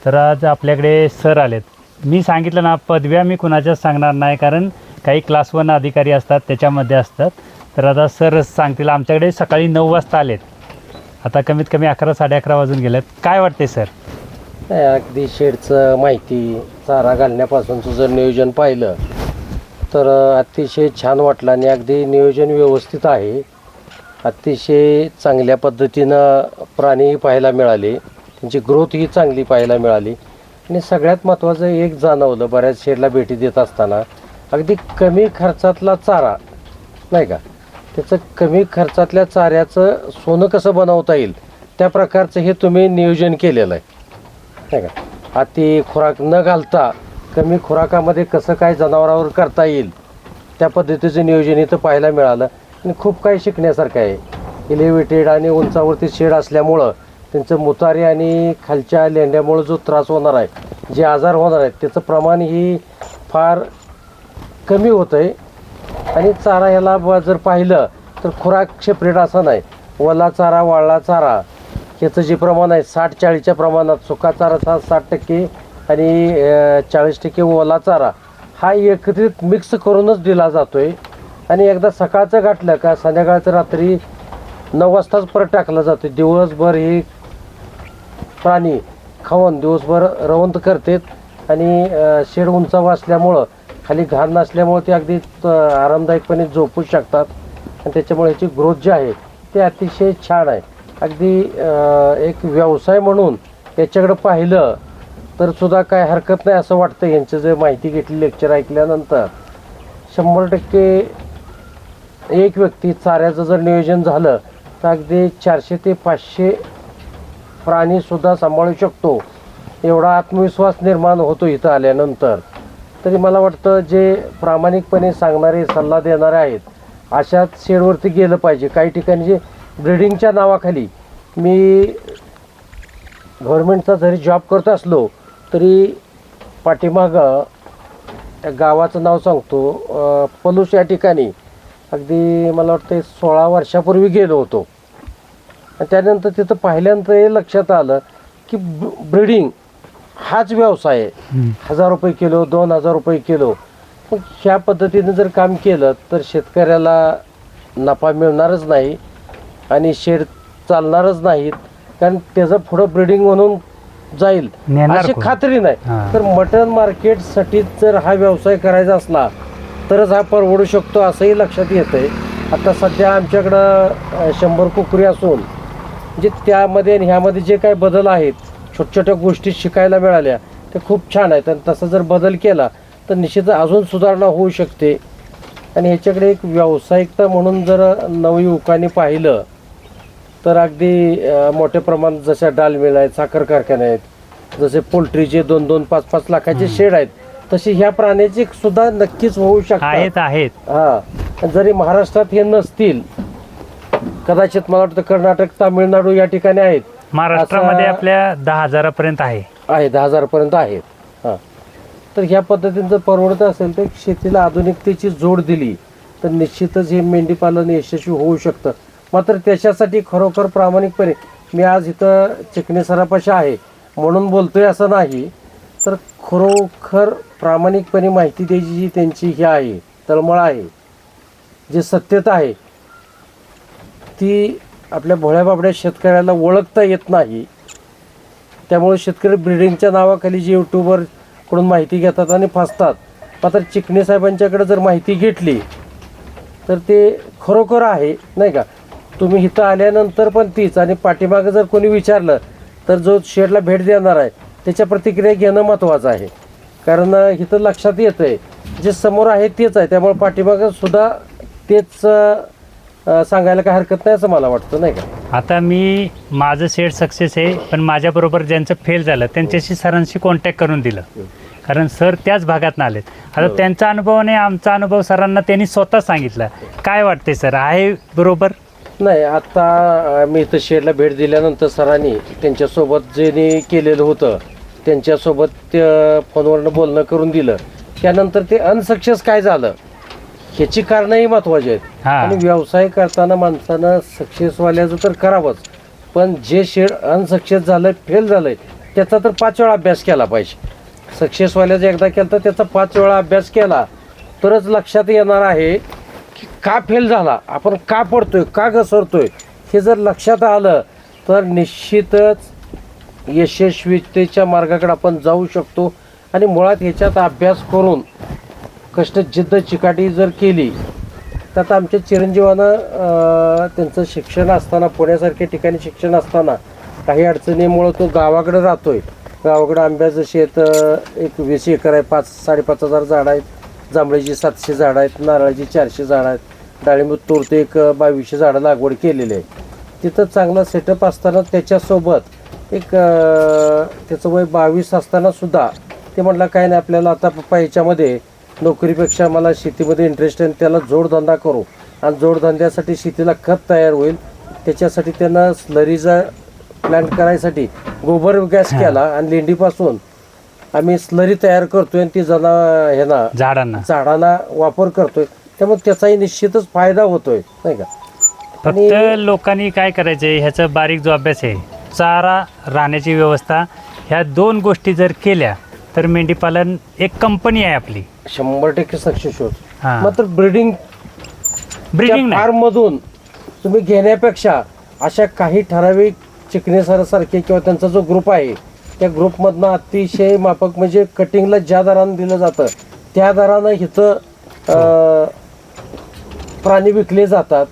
तर आज आपल्याकडे सर आलेत. मी सांगितलं ना, पदव्या मी कुणाच्याच सांगणार नाही, कारण काही क्लास 1 अधिकारी असतात त्याच्यामध्ये असतात. तर आता सर सांगतील. आमच्याकडे सकाळी 9 वाजता आलेत, आता कमीत कमी 11 साडे 11 वाजून गेलेत. काय वाटते सर? अगदी शेडचं माहिती, चारा घालण्यापासूनचं जर नियोजन पाहिलं तर अतिशय छान वाटलं आणि अगदी नियोजन व्यवस्थित आहे. अतिशय चांगल्या पद्धतीनं प्राणीही पाहायला मिळाले, त्यांची ग्रोथही चांगली पाहायला मिळाली. आणि सगळ्यात महत्त्वाचं एक जाणवलं बऱ्याच शेडला भेटी देत असताना, अगदी कमी खर्चातला चारा नाही का, त्याचं कमी खर्चातल्या चाऱ्याचं सोनं कसं बनवता येईल त्या प्रकारचं हे तुम्ही नियोजन केलेलं आहे नाही का. अति खुराक न घालता कमी खुराकामध्ये कसं काय जनावरावर करता येईल त्या पद्धतीचं नियोजन इथं पाहायला मिळालं. आणि खूप काही शिकण्यासारखं आहे. इलेव्हेटेड आणि उंचावरती शेड असल्यामुळं त्यांचं मुतारे आणि खालच्या लेंड्यामुळं जो त्रास होणार आहे, जे आजार होणार आहेत, त्याचं प्रमाण ही फार कमी होतं आहे. आणि चारा ह्याला जर पाहिलं तर खुराक सेपरेट असं नाही, ओला चारा वाळला चारा ह्याचं जे प्रमाण आहे 60-40च्या प्रमाणात, सुका चारा 60% आणि 40% ओला चारा हा एकत्रित मिक्स करूनच दिला जातो आहे. आणि एकदा सकाळचं घातलं का संध्याकाळचं रात्री 9 वाजताच परत टाकलं जातं. दिवसभर ही प्राणी खाऊन दिवसभर रवंत करतात आणि शेड उंचाव असल्यामुळं खाली घाण नसल्यामुळं ते अगदी आरामदायकपणे झोपू शकतात. आणि त्याच्यामुळे ह्याची ग्रोथ जी आहे ते अतिशय छान आहे. अगदी एक व्यवसाय म्हणून याच्याकडं पाहिलं तर सुद्धा काय हरकत नाही असं वाटतं. यांचं जे माहिती घेतली लेक्चर ऐकल्यानंतर 100% एक व्यक्ती चाऱ्याचं जर नियोजन झालं तर अगदी 400 ते 500 प्राणीसुद्धा सांभाळू शकतो, एवढा आत्मविश्वास निर्माण होतो इथं आल्यानंतर. तरी मला वाटतं जे प्रामाणिकपणे सांगणारे सल्ला देणारे आहेत अशाच शेडवरती गेलं पाहिजे. काही ठिकाणी जे ब्रिडिंगच्या नावाखाली, मी गव्हर्नमेंटचा जरी जॉब करत असलो तरी पाठीमागं गावाचं नाव सांगतो, पलूस या ठिकाणी अगदी मला वाटतं 16 वर्षापूर्वी गेलो होतो. आणि त्यानंतर तिथं पाहिल्यानंतर हे लक्षात आलं की ब्रिडिंग हाच व्यवसाय आहे. 1000 रुपये किलो, 2000 रुपये किलो. मग ह्या पद्धतीनं जर काम केलं तर शेतकऱ्याला नफा मिळणारच नाही आणि शेड चालणारच नाहीत, कारण त्याचं पुढं ब्रिडिंग म्हणून जाईल अशी खात्री नाही. तर मटन मार्केटसाठी जर हा व्यवसाय करायचा असला तरच हा परवडू शकतो असंही लक्षात येतं आहे. आता सध्या आमच्याकडं 100 कुकरी असून म्हणजे त्यामध्ये आणि ह्यामध्ये जे काही बदल आहेत, छोट्या छोट्या गोष्टी शिकायला मिळाल्या ते खूप छान आहेत. आणि तसा जर बदल केला तर निश्चित अजून सुधारणा होऊ शकते. आणि ह्याच्याकडे एक व्यावसायिकता म्हणून जर नवयुवकांनी पाहिलं तर अगदी मोठ्या प्रमाणात जशा डाल मिल आहेत, साखर कारखाने आहेत, जसे पोल्ट्रीचे 2-2, 5-5 लाखाचे शेड आहेत, तशी ह्या प्राण्याची सुद्धा नक्कीच होऊ शकतात. हां, जरी महाराष्ट्रात हे नसतील, कदाचित मला वाटतं कर्नाटक, तामिळनाडू या ठिकाणी आहेत. महाराष्ट्रामध्ये आपल्या 10,000 पर्यंत आहे. 10,000 पर्यंत आहेत. हां, तर ह्या पद्धतीनं जर परवडत असेल तर शेतीला आधुनिकतेची जोड दिली तर निश्चितच हे मेंढीपालन यशस्वी होऊ शकतं. मात्र त्याच्यासाठी खरोखर प्रामाणिकपणे, मी आज इथं चिकणे सरापाशी आहे म्हणून बोलतोय असं नाही, तर खरोखर प्रामाणिकपणे माहिती द्यायची जी त्यांची ही आहे, तळमळ आहे, जी सत्यता आहे, ती आपल्या भोळ्या बाबड्या शेतकऱ्याला ओळखता येत नाही. त्यामुळे शेतकरी ब्रिडिंगच्या नावाखाली जे यूट्यूबरकडून माहिती घेतात आणि फसतात. मात्र चिकणे साहेबांच्याकडे जर माहिती घेतली तर ते खरोखर आहे नाही का. तुम्ही इथं आल्यानंतर पण तीच, आणि पाठीमागं जर कोणी विचारलं तर जो शेडला भेट देणार आहे त्याच्या प्रतिक्रिया घेणं महत्त्वाचं आहे. कारण इथं लक्षात येतं आहे जे समोर आहे तेच आहे, त्यामुळे पाठीमागं सुद्धा तेच सांगायला काय हरकत नाही असं मला वाटतं नाही का. आता मी माझं शेड सक्सेस आहे, पण माझ्याबरोबर ज्यांचं फेल झालं त्यांच्याशी सरांशी कॉन्टॅक्ट करून दिलं, कारण सर त्याच भागात आलेत. आता त्यांचा अनुभव आणि आमचा अनुभव सरांना त्यांनी स्वतः सांगितला. काय वाटते सर, आहे बरोबर? नाही, आता मी इथं शेडला भेट दिल्यानंतर सरांनी त्यांच्यासोबत जे केलेलं होतं त्यांच्यासोबत फोनवरनं बोलणं करून दिलं. त्यानंतर ते अनसक्सेस काय झालं ह्याची कारणंही महत्त्वाची आहेत. आणि व्यवसाय करताना माणसानं सक्सेसवाल्याचं तर करावंच, पण जे शेड अनसक्सेस झालं, फेल झालं आहे त्याचा तर 5 वेळा अभ्यास केला पाहिजे. सक्सेसवाल्याचा एकदा केला तर त्याचा 5 वेळा अभ्यास केला तरच लक्षात येणार आहे की का फेल झाला, आपण का पडतोय, का घसरतोय. हे जर लक्षात आलं तर निश्चितच यशस्वीतेच्या मार्गाकडे आपण जाऊ शकतो. आणि मुळात ह्याच्यात अभ्यास करून कष्ट जिद्द चिकाटी जर केली तर आता आमच्या चिरंजीवानं त्यांचं शिक्षण असताना पुण्यासारख्या ठिकाणी शिक्षण असताना काही अडचणीमुळं तो गावाकडे राहतोय. गावाकडं आंब्याचं शेत एक 20 एकर आहे, 5-5.5 हजार झाडं आहेत, जांभळीची 700 झाडं आहेत, नारळाची 400 झाडं आहेत, डाळिंब तोडते एक 2200 झाडं लागवड केलेली आहे. तिथं चांगला सेटअप असताना त्याच्यासोबत एक त्याचं वय 22 असताना सुद्धा ते म्हटलं काय नाही, आपल्याला आता पप्पा ह्याच्यामध्ये नोकरीपेक्षा मला शेतीमध्ये इंटरेस्ट आहे, त्याला जोडधंदा करू. आणि जोडधंद्यासाठी शेतीला खत तयार होईल त्याच्यासाठी त्यांना स्लरीचा प्लॅन्ट करायसाठी गोबर गॅस केला आणि लेंडीपासून आम्ही स्लरी तयार करतोय आणि ती झाडांना वापर करतोय. त्यामुळे त्याचाही निश्चितच फायदा होतोय, नाही का. फक्त लोकांनी काय करायचं, ह्याचा बारीक जो अभ्यास आहे, चारा, राहण्याची व्यवस्था, ह्या 2 गोष्टी जर केल्या तर मेंढीपालन एक कंपनी आहे आपली, 100% सक्सेस होत. हां. मात्र ब्रीडिंग फार्म मधून तुम्ही घेण्यापेक्षा अशा काही ठराविक चिकणे सरासारखे किंवा त्यांचा जो ग्रुप आहे त्या ग्रुपमधनं अतिशय माफक म्हणजे कटिंगला ज्या दरानं दिलं जातं त्या दरानं इथं प्राणी विकले जातात.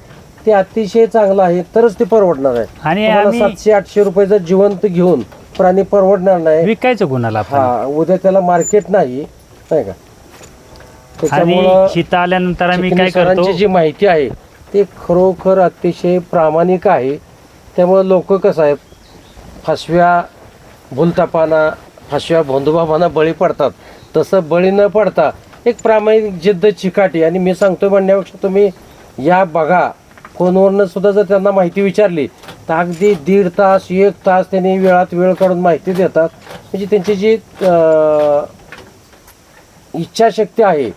ते अतिशय चांगलं आहे तरच ते परवडणार आहे. आणि 700-800 रुपयाचं जिवंत घेऊन प्राणी परवडणार नाही. विकायचं कोणाला आपण? हा, उद्या त्याला मार्केट नाही, नाही का. आणि त्याच्यामुळं हिता आल्यानंतर आम्ही काय चिकणी करतो, सरांची जी माहिती आहे ते खरोखर अतिशय प्रामाणिक आहे. त्यामुळे लोक कसं आहे फसव्या भूलतापाना, फसव्या भोंदूबाबांना बळी पडतात. तसं बळी न पडता एक प्रामाणिक जिद्द चिकाटी. आणि मी सांगतो म्हणण्यापेक्षा तुम्ही या बघा, फोनवरनं सुद्धा जर त्यांना माहिती विचारली तर अगदी 1.5 तास 1 तास त्यांनी वेळात वेळ काढून माहिती देतात. म्हणजे त्यांची जी इच्छाशक्ती आहे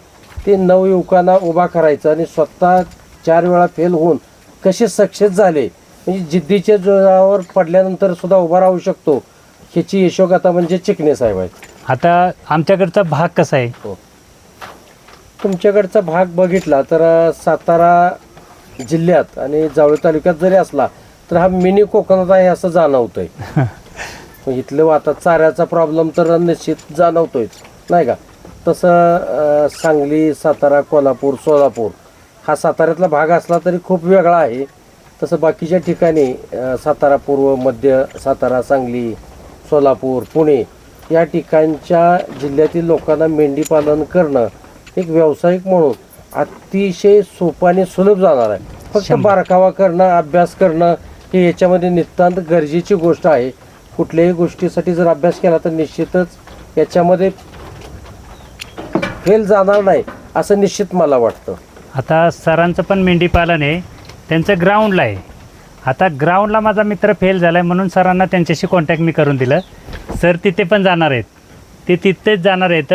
ते नवयुवकांना उभा करायचं आणि स्वतः 4 वेळा फेल होऊन कसे सक्सेस झाले, म्हणजे जिद्दीच्या जोरावर पडल्यानंतर सुद्धा उभा राहू शकतो, ह्याची यशोगाथा म्हणजे चिकणे साहेब आहेत. आता आमच्याकडचा भाग कसा आहे, तुमच्याकडचा भाग बघितला तर सातारा जिल्ह्यात आणि जावळी तालुक्यात जरी असला तर हा मिनी कोकणात आहे असं जाणवतंय. इथलं आता चाऱ्याचा प्रॉब्लेम तर निश्चित जाणवतोय, नाही का. तसं सांगली, सातारा, कोल्हापूर, सोलापूर हा साताऱ्यातला भाग असला तरी खूप वेगळा आहे. तसं बाकीच्या ठिकाणी सातारा पूर्व, मध्य सातारा, सांगली, सोलापूर, पुणे या ठिकाणच्या जिल्ह्यातील लोकांना मेंढीपालन करणं एक व्यावसायिक म्हणून अतिशय सोपं आणि सुलभ जाणार आहे. फक्त बारकावा करणं, अभ्यास करणं हे याच्यामध्ये नितांत गरजेची गोष्ट आहे. कुठल्याही गोष्टीसाठी जर अभ्यास केला तर निश्चितच याच्यामध्ये फेल जाणार नाही असं निश्चित मला वाटतं. आता सरांचं पण मेंढीपालन आहे, त्यांचं ग्राउंडला आहे. आता ग्राउंडला माझा मित्र फेल झाला आहे म्हणून सरांना त्यांच्याशी कॉन्टॅक्ट मी करून दिलं. सर तिथे पण जाणार आहेत, ते तिथेच जाणार आहेत.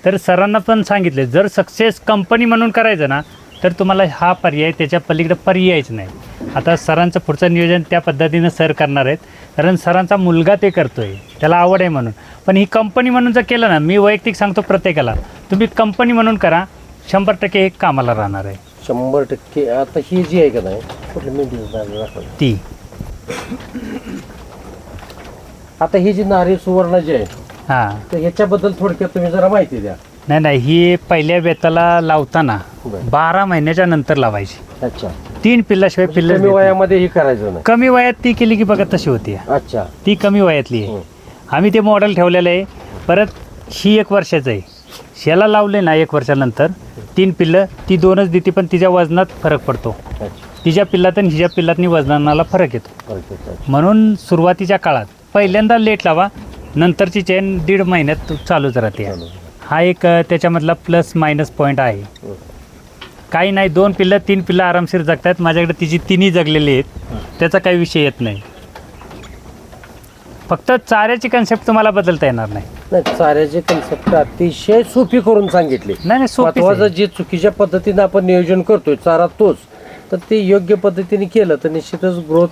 तर सरांना पण सांगितले जर सक्सेस कंपनी म्हणून करायचं ना तर तुम्हाला हा पर्याय, त्याच्या पलीकडे पर्यायच नाही. आता सरांचं पुढचं नियोजन त्या पद्धतीनं सर करणार आहेत, कारण सरांचा मुलगा ते करतो आहे, त्याला आवड आहे म्हणून. पण ही कंपनी म्हणून जर केलं ना, मी वैयक्तिक सांगतो प्रत्येकाला, तुम्ही कंपनी म्हणून करा, 100% हे कामाला राहणार आहे. 100%. आता ही जी आहे का नाही कुठली मेंढी ती आता ही जी नारी सुवर्ण जी आहे हां, तर ह्याच्याबद्दल थोडक्यात तुम्ही जरा माहिती द्या. नाही, ही पहिल्या बेताला लावताना बरं. 12 महिन्याच्या नंतर लावायची. अच्छा. 3 पिल्लाशिवाय पिल्ल कमी वयामध्ये ही करायचं नाही. कमी वयात ती केली की बघा तशी होती. अच्छा. ती कमी वयातली आहे. आम्ही ते मॉडेल ठेवलेलं आहे. परत ही 1 वर्षाचं आहे, शेला लावले ना 1 वर्षानंतर 3 पिल्लं, ती 2च देते, पण तिच्या वजनात फरक पडतो. तिच्या पिल्लात आणि हिच्या पिल्लातनी वजनाला फरक येतो. म्हणून सुरुवातीच्या काळात पहिल्यांदा लेट लावा, नंतरची चेन 1.5 महिन्यात चालूच राहते. हा एक त्याच्यामधला प्लस मायनस पॉईंट आहे. काही नाही, 2 पिल्लं 3 पिल्लं आरामशीर जगतात. माझ्याकडे तिची 3ही जगलेली आहेत, त्याचा काही विषय येत नाही. फक्त चाऱ्याची कन्सेप्ट तुम्हाला बदलता येणार नाही. चाऱ्याची कन्सेप्ट अतिशय सोपी करून सांगितली. नाही, महत्वाचं जे चुकीच्या पद्धतीने आपण नियोजन करतोय चारा तोच, तर ते योग्य पद्धतीने केलं तर निश्चितच ग्रोथ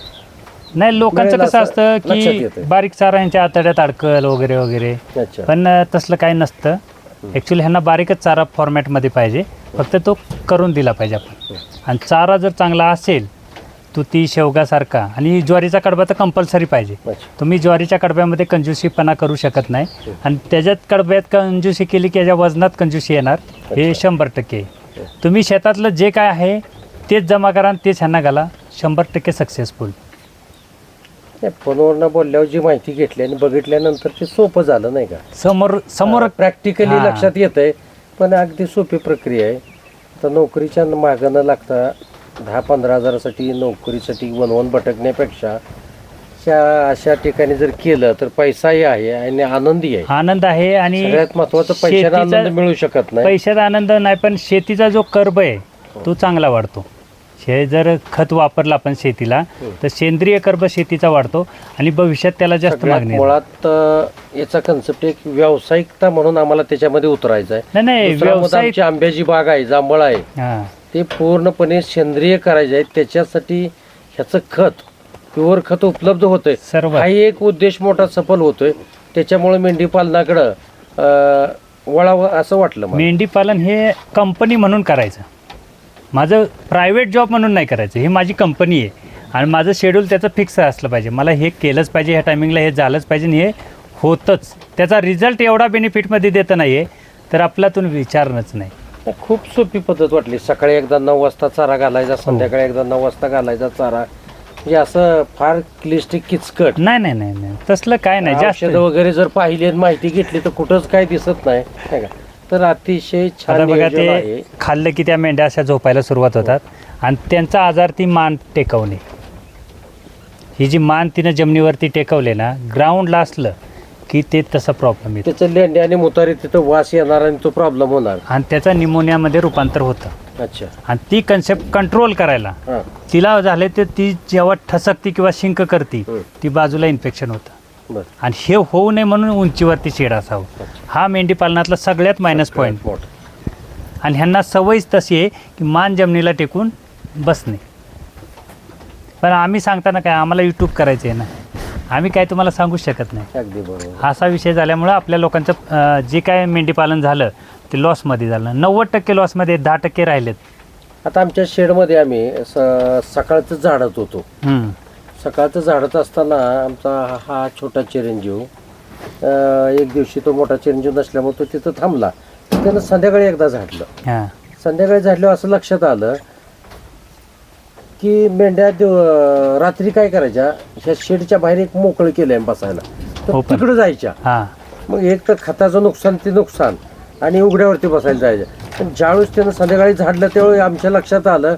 नाही लोकांचं मिळेल कसं असं असतं लक्षात की येतंय. बारीक चारा यांच्या आतड्यात अडकल वगैरे वगैरे, अच्छा. पण तसलं काही नसतं. ॲक्च्युली ह्यांना बारीकच चारा फॉर्मॅटमध्ये पाहिजे, फक्त तो करून दिला पाहिजे आपण. आणि चारा जर चांगला असेल तुती शेवगासारखा, आणि ज्वारीचा कडबा तर कंपल्सरी पाहिजे. अच्छा. तुम्ही ज्वारीच्या कडब्यामध्ये कंजूसीपणा करू शकत नाही, आणि त्याच्यात कडब्यात कंजूसी केली की याच्या वजनात कंजूसी येणार, हे 100% आहे. तुम्ही शेतातलं जे काय आहे तेच जमा करा आणि तेच ह्यांना घाला, 100% सक्सेसफुल. फोनवरनं बोलल्यावर जी माहिती घेतली आणि बघितल्यानंतर ते सोपं झालं नाही का, समोर समोर प्रॅक्टिकली हां. लक्षात येत आहे. पण अगदी सोपी प्रक्रिया आहे. तर नोकरीच्या मागं न लागता 10-15 हजारासाठी नोकरीसाठी वनवन भटकण्यापेक्षा अशा ठिकाणी जर केलं तर पैसाही आहे आणि आनंदी आहे. आनंद आहे. आणि सगळ्यात महत्वाचं पैशाचा आनंद मिळू शकत नाही. पैशाचा आनंद नाही, पण शेतीचा जो कर्ब आहे तो चांगला वाढतो. जर खत वापरलं आपण शेतीला तर सेंद्रिय कर्ब शेतीचा वाढतो आणि भविष्यात त्याला जास्त सगळ्यात मागणी आहे. मुळात याचा कन्सेप्ट एक व्यावसायिकता म्हणून आम्हाला त्याच्यामध्ये उतरायचं आहे. नाही दुसरा मुद्दा, व्यवसाय. आमची आंब्याची बाग आहे, जांभळ आहे, हां, ते पूर्णपणे सेंद्रिय करायचे आहे. त्याच्यासाठी ह्याचं खत, प्युअर खत उपलब्ध होतंय. सर्व हाही एक उद्देश मोठा सफल होतोय. त्याच्यामुळे मेंढी पालनाकडं वळावं असं वाटलं मला. मेंढी पालन हे कंपनी म्हणून करायचं, माझं प्रायव्हेट जॉब म्हणून नाही करायचं. हे माझी कंपनी आहे आणि माझं शेड्यूल त्याचं फिक्स असलं पाहिजे. मला हे केलंच पाहिजे, ह्या टायमिंगला हे झालंच पाहिजे, आणि हे होतंच. त्याचा रिझल्ट एवढा बेनिफिटमध्ये देतं नाही आहे तर आपल्यातून विचारणंच नाही. खूप सोपी पद्धत वाटली. सकाळी एकदा 9 वाजता चारा घालायचा, संध्याकाळी एकदा 9 वाजता घालायचा चारा. म्हणजे असं फार क्लिष्ट किचकट नाही नाही नाही नाही तसलं काय नाही. जास्त औषधं वगैरे जर पाहिली आणि माहिती घेतली तर कुठंच काय दिसत नाही, नाही का. तर अतिशय छान आता बघा, नियोजन ते आहे. खाल्लं की त्या मेंढ्या अशा झोपायला सुरुवात होतात आणि त्यांचा आजार ती मान टेकवणे. ही जी मान तिनं जमिनीवरती टेकवले ना, ग्राउंडला असलं की ते तसा प्रॉब्लेम येतो त्याचं लेंड्या आणि मुतारी तिथं वास येणार आणि तो प्रॉब्लेम होणार. आणि त्याचा निमोनियामध्ये रूपांतर होतं. अच्छा. आणि ती कन्सेप्ट कंट्रोल करायला हां. तिला झाले तर ती जेव्हा ठसकती किंवा शिंक करती हं. ती बाजूला इन्फेक्शन होतं. बरं. आणि हे होऊ नये म्हणून उंचीवरती शेड असावं. हा मेंढी पालनातला सगळ्यात मायनस पॉईंट. मोठं. आणि ह्यांना सवयच तशी आहे की मान जमिनीला टेकून बसणे. पण आम्ही सांगताना काय, आम्हाला यूट्यूब करायचं आहे ना, आम्ही काय तुम्हाला सांगू शकत नाही. अगदी बरोबर. असा विषय झाल्यामुळं आपल्या लोकांचं जे काय मेंढीपालन झालं ते लॉसमध्ये झालं. 90% लॉसमध्ये, 10% राहिलेत. आता आमच्या शेडमध्ये आम्ही सकाळचं झाडत होतो. सकाळचं झाडत असताना आमचा हा छोटा चिरंजीव, एक दिवशी तो मोठा चिरंजीव नसल्यामुळे तो तिथं थांबला. त्यानं संध्याकाळी एकदा झाडलं. हां, संध्याकाळी झाडल्यावर असं लक्षात आलं की मेंढ्या रात्री काय करायच्या, ह्या शेडच्या बाहेर एक मोकळं केलंय बसायला, तर हो पण. तिकडं जायच्या. हां, मग एक तर खताचं नुकसान ते नुकसान, आणि उघड्यावरती बसायला जायचं. पण ज्यावेळेस त्यानं संध्याकाळी झाडलं त्यावेळी आमच्या लक्षात आलं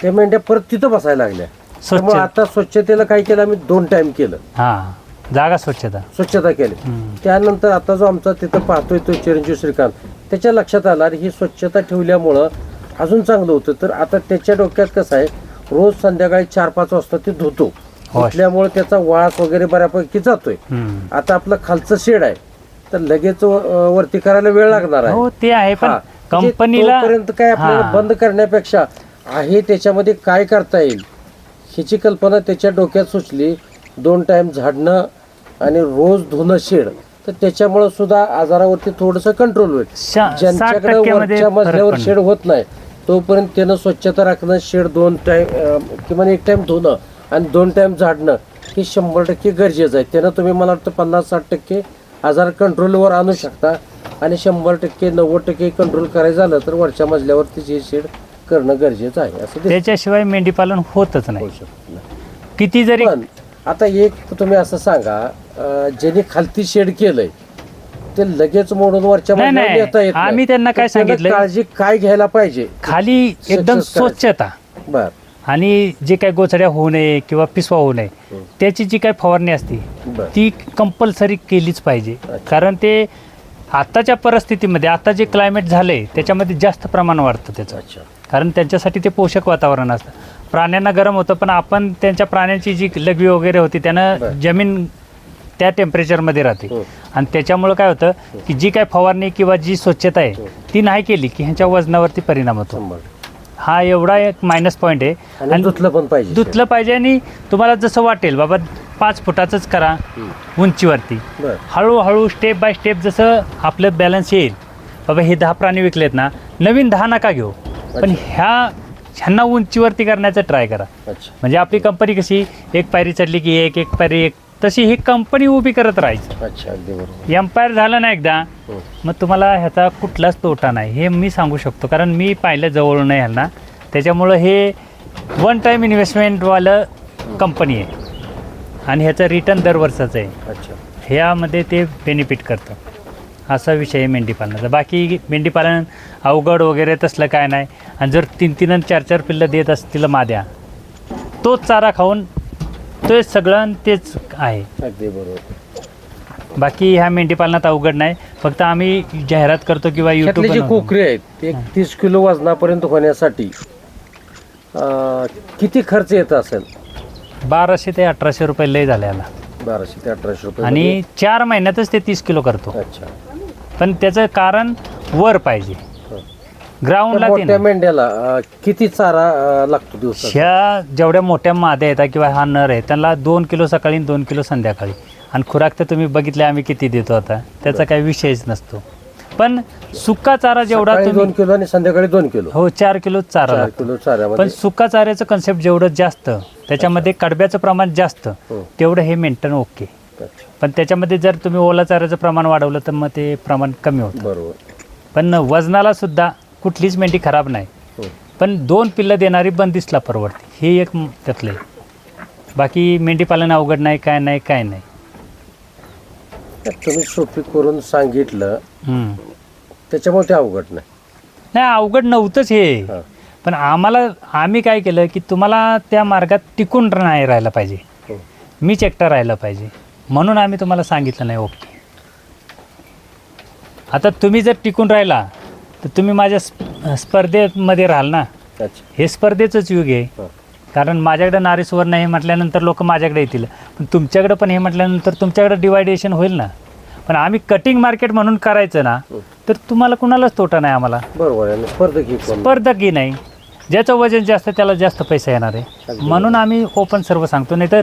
त्या मेंढ्या परत तिथं बसायला लागल्या. त्यामुळे आता स्वच्छतेला काय केलं आम्ही, 2 टाइम केलं, हां, जागा स्वच्छता केली. त्यानंतर आता जो आमचा तिथं पाहतोय तो चिरंजीव श्रीकांत, त्याच्या लक्षात आलं अरे ही स्वच्छता ठेवल्यामुळं अजून चांगलं होतं. तर आता त्याच्या डोक्यात कसं आहे, रोज संध्याकाळी 4-5 वाजता ते धुतो, धुतल्यामुळे त्याचा वास वगैरे बऱ्यापैकी जातोय. आता आपलं खालचं शेड आहे तर लगेच वरती करायला वेळ लागणार आहे. हो ते आहे, पण म्हणजे कंपनीला तोपर्यंत काय आपल्याला हां. बंद करण्यापेक्षा आहे त्याच्यामध्ये काय करता येईल ह्याची कल्पना त्याच्या डोक्यात सुचली. 2 टाइम झाडणं आणि रोज धुणं शेड, तर त्याच्यामुळे सुद्धा आजारावरती थोडंसं कंट्रोल होईल. 60% ज्यांच्याकडे वरच्या मजल्यावर फरक शेड होत नाही तोपर्यंत त्यानं स्वच्छता राखणं, शेड 2 टाइम किमान 1 टाइम धुणं आणि 2 टाइम झाडणं हे 100% गरजेचं आहे. त्यानं तुम्ही मला वाटतं 50-60% आजार कंट्रोलवर आणू शकता. आणि 100%, 90% कंट्रोल करायचं झालं तर वरच्या मजल्यावरती जे शेड करणं गरजेचं आहे असं दिसतं. त्याच्याशिवाय मेंढीपालन होतच नाही. होऊ शकत नाही. किती जरी पण आता एक तुम्ही असं सांगा, ज्यांनी खालती शेड केलंय ते लगेच मोडून वरच्या नाही, मजल्यावर नाही. येता येत नाही. आम्ही त्यांना काय तर त्यानं सांगितलंय? काळजी काय घ्यायला पाहिजे. खाली एकदम Success करायचं. स्वच्छता बर आणि जे काही गोचड्या होऊ नये किंवा पिसवा होऊ नये त्याची जी काही फवारणी असते बर ती कंपल्सरी केलीच पाहिजे. कारण ते आत्ताच्या परिस्थितीमध्ये, आता जे क्लायमेट झालंय त्याच्यामध्ये जास्त प्रमाण वाढतं त्याचं. अच्छा. कारण त्यांच्यासाठी ते पोषक वातावरण असतं. प्राण्यांना गरम होतं, पण आपण त्यांच्या प्राण्यांची जी लघवी वगैरे होती त्यानं बरं. जमीन त्या टेम्परेचरमध्ये राहते. हो. आणि त्याच्यामुळं काय होतं की जी काय फवारणी किंवा जी स्वच्छता आहे ती नाही केली की ह्यांच्या वजनावरती परिणाम होतो. 100. हा एवढा एक मायनस पॉईंट आहे. आणि धुतलं पण पाहिजे. धुतलं पाहिजे आणि तुम्हाला जसं वाटेल बाबा 5 फुटाचंच करा उंचीवरती. बरं. हळूहळू स्टेप बाय स्टेप जसं आपलं बॅलन्स येईल. बाबा हे 10 प्राणी विकलेत ना, नवीन 10 नका घेऊ, पण ह्यांना उंचीवरती करण्याचं ट्राय करा. अच्छा. म्हणजे आपली कंपनी कशी एक पायरी चढली की एक पायरी एक, तशी ही कंपनी उभी करत राहायची. अच्छा, अगदी बरोबर. एम्पायर झालं ना एकदा, हो. मग तुम्हाला ह्याचा कुठलाच तोटा नाही, हे मी सांगू शकतो. कारण मी पाहिलं जवळून नाही ह्यांना, त्याच्यामुळं हे वन टाईम इन्व्हेस्टमेंटवालं कंपनी आहे आणि ह्याचं रिटर्न दरवर्षाचं आहे. अच्छा. ह्यामध्ये ते बेनिफिट करतं. असा विषय आहे मेंढीपालनाचा. बाकी मेंढीपालन अवघड वगैरे तसलं काय नाही. आणि जर 3-3 आणि 4-4 पिल्लं देत असतील माद्या, तोच चारा खाऊन तेच सगळं आणि तेच आहे. अगदी बरोबर. बाकी ह्या मेंढीपालनात अवघड नाही. फक्त आम्ही जाहिरात करतो किंवा त्यातले जे यूट्यूब कोकरे आहेत ते 30 किलो वजनापर्यंत होण्यासाठी किती खर्च येत असेल? 1200 ते 1800 रुपये लय झाले याला. 1200 ते 1800 रुपये. आणि 4 महिन्यातच ते 30 किलो करतो. अच्छा. पण त्याचं कारण वर पाहिजे, ग्राउंडला ते मोठ्या नाही. मेंढ्याला किती चारा लागतो दिवसात? ह्या जेवढ्या मोठ्या माद्या येतात किंवा हा नर आहे त्यांना 2 किलो सकाळी आणि 2 किलो संध्याकाळी. आणि खुराक तर तुम्ही बघितले आम्ही किती देतो आता, त्याचा काही विषयच नसतो. पण सुका चारा जेवढा सकाळी तुम्ही 2 किलो आणि संध्याकाळी 2 किलो. हो 4 किलो चारा 4 लागतो. किलो चाऱ्यामध्ये. पण सुका चाऱ्याचं कन्सेप्ट जेवढं जास्त, त्याच्यामध्ये कडब्याचं प्रमाण जास्त, हो. तेवढं हे मेंटेन ओके. अच्छा. पण त्याच्यामध्ये जर तुम्ही ओला चाऱ्याचं प्रमाण वाढवलं तर मग ते प्रमाण कमी होतं. बरोबर. पण वजनाला सुद्धा कुठलीच मेंढी खराब नाही. हो. पण 2 पिल्लं देणारी बंदिस्तला परवडते, हे एक त्यातलं आहे. बाकी मेंढीपालन अवघड नाही, काय नाही काय नाही. तुम्ही सोपी करून सांगितलं हम्म. त्याच्यामुळे ते अवघड नाही. नाही अवघड नव्हतंच हे. हां. पण आम्ही काय केलं की तुम्हाला त्या मार्गात टिकून नाही राहायला पाहिजे, हो. मीच एकटा राहायला पाहिजे, म्हणून आम्ही तुम्हाला सांगितलं नाही. ओके, आता तुम्ही जर टिकून राहिला तर तुम्ही माझ्या स्पर्धेमध्ये राहाल ना. अच्छा. हे स्पर्धेचंच युग आहे. हां. कारण माझ्याकडे नारी सुवर्ण हे म्हटल्यानंतर लोक माझ्याकडे येतील, पण तुमच्याकडे पण हे म्हटल्यानंतर तुमच्याकडे डिवायडेशन होईल ना. पण आम्ही कटिंग मार्केट म्हणून करायचं ना, तर तुम्हाला कुणालाच तोटा नाही, आम्हाला बरोबर आहे. स्पर्धकही नाही. ज्याचं वजन जास्त त्याला जास्त पैसा येणार आहे, म्हणून आम्ही ओपन सर्व सांगतो. नाही तर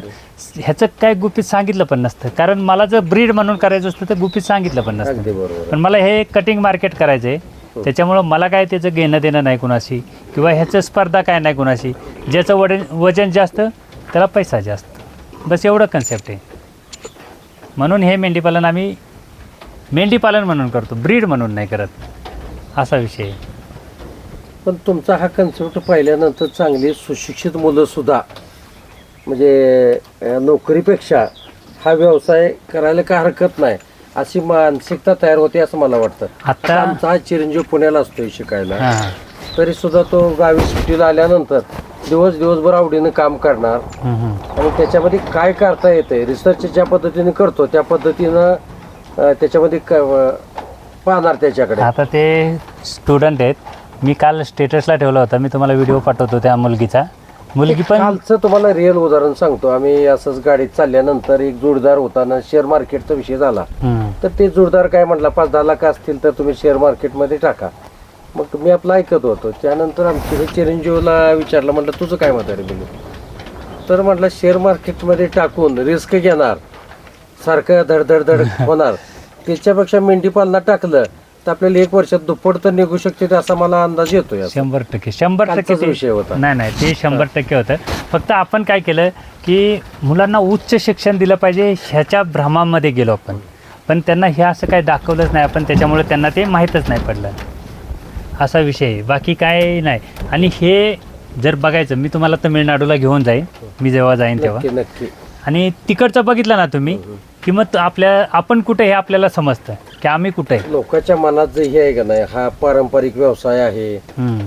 ह्याचं काय गुपित सांगितलं पण नसतं. कारण मला जर ब्रीड म्हणून करायचं असतं तर गुपित सांगितलं पण अगदी नसतं. बरोबर. पण मला हे कटिंग मार्केट करायचं आहे, त्याच्यामुळं मला काय त्याचं घेणं देणं नाही कुणाशी, किंवा ह्याचं स्पर्धा काय नाही कुणाशी. ज्याचं वजन जास्त त्याला पैसा जास्त, बस एवढं कन्सेप्ट आहे. म्हणून हे मेंढीपालन आम्ही मेंढीपालन म्हणून करतो, ब्रीड म्हणून नाही करत, असा विषय आहे. पण तुमचा हा कन्सेप्ट पाहिल्यानंतर चांगली सुशिक्षित मुलंसुद्धा म्हणजे नोकरीपेक्षा हा व्यवसाय करायला काय हरकत नाही अशी मानसिकता तयार होते असं मला वाटतं. आता आमचा हा चिरंजीव पुण्याला असतोय शिकायला, हां. तरी सुद्धा तो गावी सुट्टीला आल्यानंतर दिवसभर आवडीनं काम करणार आणि त्याच्यामध्ये काय करता येतंय रिसर्च ज्या पद्धतीने करतो त्या पद्धतीनं त्याच्यामध्ये पाहणार त्याच्याकडे. आता ते स्टुडंट आहेत. मी काल स्टेटसला ठेवला होता, मी तुम्हाला व्हिडिओ पाठवतो त्या मुलगीचा. मुलगी पण कालचं तुम्हाला रिअल उदाहरण सांगतो. आम्ही असंच गाडीत चालल्यानंतर एक जोडदार होताना शेअर मार्केटचा विषय झाला. तर ते जोडदार काय म्हटला, 5-10 लाख असतील तर तुम्ही शेअर मार्केटमध्ये टाका. मग मी आपलं ऐकत होतो. त्यानंतर आमच्या हे चिरंजीवला विचारलं, म्हटलं तुझं काय मत आहे रे? तर म्हटलं शेअर मार्केटमध्ये टाकून रिस्क घेणार, सारखं धडधड होणार, त्याच्यापेक्षा मेंढी पालनात टाकलं तर आपल्याला 1 वर्षात दुप्पट तर निघू शकते असा मला अंदाज येतोय. 100% ते विषय होता. नाही ते 100% होतं. फक्त आपण काय केलं की मुलांना उच्च शिक्षण दिलं पाहिजे ह्याच्या भ्रमामध्ये गेलो आपण. पण त्यांना हे असं काय दाखवलंच नाही आपण, त्याच्यामुळे त्यांना ते माहीतच नाही पडलं, असा विषय आहे. बाकी काय नाही. आणि हे जर बघायचं, मी तुम्हाला तमिळनाडूला घेऊन जाईन, मी जेव्हा जाईन तेव्हा. नक्की. आणि तिकडचं बघितलं ना तुम्ही की मग आपण कुठे हे आपल्याला समजतं की आम्ही कुठे आहे. लोकांच्या मनात जे हे आहे का नाही, हा पारंपरिक व्यवसाय आहे,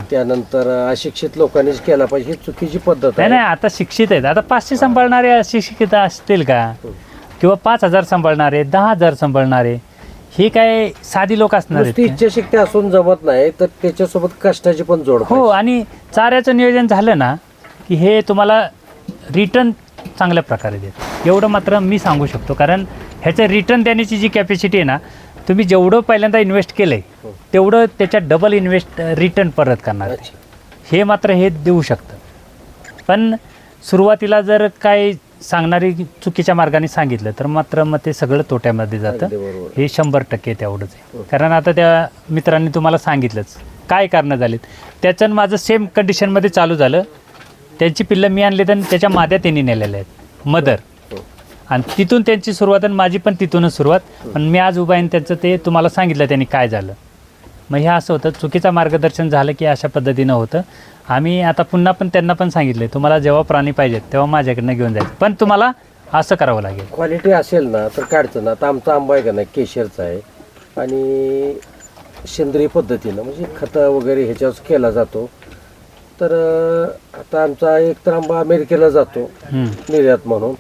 त्यानंतर अशिक्षित लोकांनीच केला पाहिजे, ही चुकीची पद्धत आहे. नाही आता शिक्षित आहेत. आता 500 सांभाळणारे अशिक्षित असतील का, किंवा 5000 सांभाळणारे, 10,000 सांभाळणारे, हे काय साधी लोक असणार आहेत? इच्छाशक्ती असून जमत नाही तर त्याच्यासोबत कष्टाची पण जोड. हो. आणि चाऱ्याचं नियोजन झालं ना की हे तुम्हाला रिटर्न चांगल्या प्रकारे देत, एवढं मात्र मी सांगू शकतो. कारण ह्याचं रिटर्न देण्याची जी कॅपॅसिटी आहे ना, तुम्ही जेवढं पहिल्यांदा इन्व्हेस्ट केलं आहे तेवढं त्याच्या डबल रिटर्न परत करणार आहे. हे मात्र हे देऊ शकतं. पण सुरुवातीला जर काय सांगणारी चुकीच्या मार्गाने सांगितलं तर मात्र मग ते सगळं तोट्यामध्ये जातं. अगदी बरोबर. हे 100% तेवढंच आहे. कारण आता त्या मित्रांनी तुम्हाला सांगितलंच काय कारणं झालीत. त्याचं आणि माझं सेम कंडिशनमध्ये चालू झालं. त्यांची पिल्लं मी आणले तर त्याच्या माद्या त्यांनी नेलेल्या आहेत मदर, आणि तिथून त्यांची सुरुवात आणि माझी पण तिथूनच सुरुवात. पण मी आज उभा आहे त्यांचं ते तुम्हाला सांगितलं त्यांनी काय झालं. मग हे असं होतं, चुकीचं मार्गदर्शन झालं की अशा पद्धतीनं होतं. आम्ही आता पुन्हा पण त्यांना पण सांगितलं तुम्हाला जेव्हा प्राणी पाहिजेत तेव्हा माझ्याकडनं घेऊन जायचं, पण तुम्हाला असं करावं लागेल. क्वालिटी असेल ना तर काढतं ना. आता आमचा आंबा आहे का नाही केशरचा आहे आणि सेंद्रिय पद्धतीनं म्हणजे खतं वगैरे ह्याच्यावर केला जातो. तर आता आमचा एक तर आंबा अमेरिकेला जातो निर्यात म्हणून,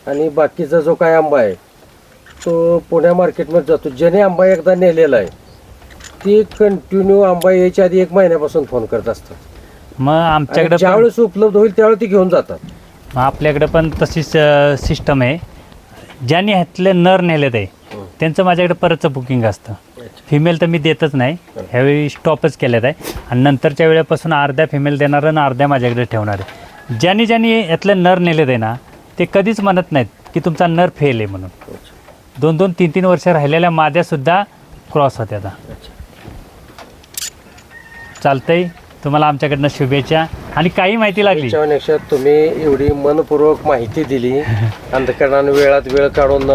आणि बाकीचा जो काय आंबा आहे तो पुण्या मार्केटमध्ये जातो. ज्याने आंबा एकदा नेलेला आहे ते कंटिन्यू आंबा यायच्या आधी 1 महिन्यापासून फोन करत असतात. मग आमच्याकडे पण ज्यावेळेस उपलब्ध होईल त्यावेळेस ती घेऊन जातात. मग आपल्याकडे पण तशीच सिस्टम आहे. ज्यांनी ह्यातले नर नेलेत आहे त्यांचं माझ्याकडे परतचं बुकिंग असतं. फिमेल तर मी देतच नाही, ह्यावेळी स्टॉपच केलेत आहे. आणि नंतरच्या वेळेपासून अर्ध्या फिमेल देणार आणि अर्ध्या माझ्याकडे ठेवणार आहे. ज्यांनी यातले नर नेलेत आहे ना ते कधीच म्हणत नाहीत की तुमचा नर फेल आहे म्हणून. 2-2, 3-3 वर्ष राहिलेल्या माद्यासुद्धा क्रॉस होत्या. आता चालतंय. तुम्हाला आमच्याकडनं शुभेच्छा. आणि काही माहिती लागली त्याच्यापेक्षा तुम्ही एवढी मनपूर्वक माहिती दिली अंधकरणाने वेळात वेळ काढून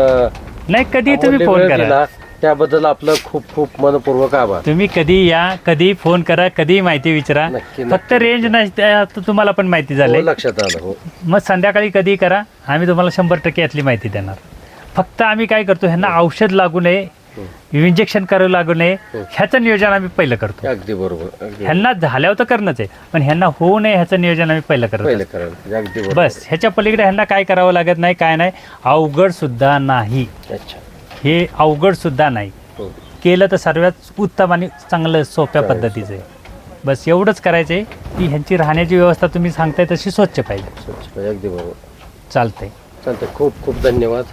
नाही, कधी तुम्ही अमूल्य फोन वेळ करा. दिला त्याबद्दल आपलं खूप खूप मनपूर्वक आभार. तुम्ही कधी या, कधी फोन करा, कधी माहिती विचारा. नक्की, फक्त रेंज नसते आता तुम्हाला पण माहिती हो, झाली. लक्षात आलं. हो मग संध्याकाळी कधी करा, आम्ही तुम्हाला 100% यातली माहिती देणार. फक्त आम्ही काय करतो, ह्यांना औषध लागू नये, इंजेक्शन करावं लागू नये, ह्याचं नियोजन आम्ही पहिलं करतो. अगदी बरोबर. अगदी ह्यांना झाल्यावर तर करणंच आहे, पण ह्यांना होऊ नये ह्याचं नियोजन आम्ही पहिलं करतो. पहिलं करायला अगदी बरोबर. बस ह्याच्या पलीकडे ह्यांना काय करावं लागत नाही, काय नाही, अवघड सुद्धा नाही. अच्छा. हे अवघड सुद्धा नाही. हो. केलं तर सर्वात उत्तम आणि चांगलं सोप्या पद्धतीचं आहे. बस एवढंच करायचं आहे की ह्यांची राहण्याची व्यवस्था तुम्ही सांगताय तशी स्वच्छ पाहिजे. स्वच्छ पाहिजे. अगदी बरोबर. चालतंय. चालतंय. खूप खूप धन्यवाद.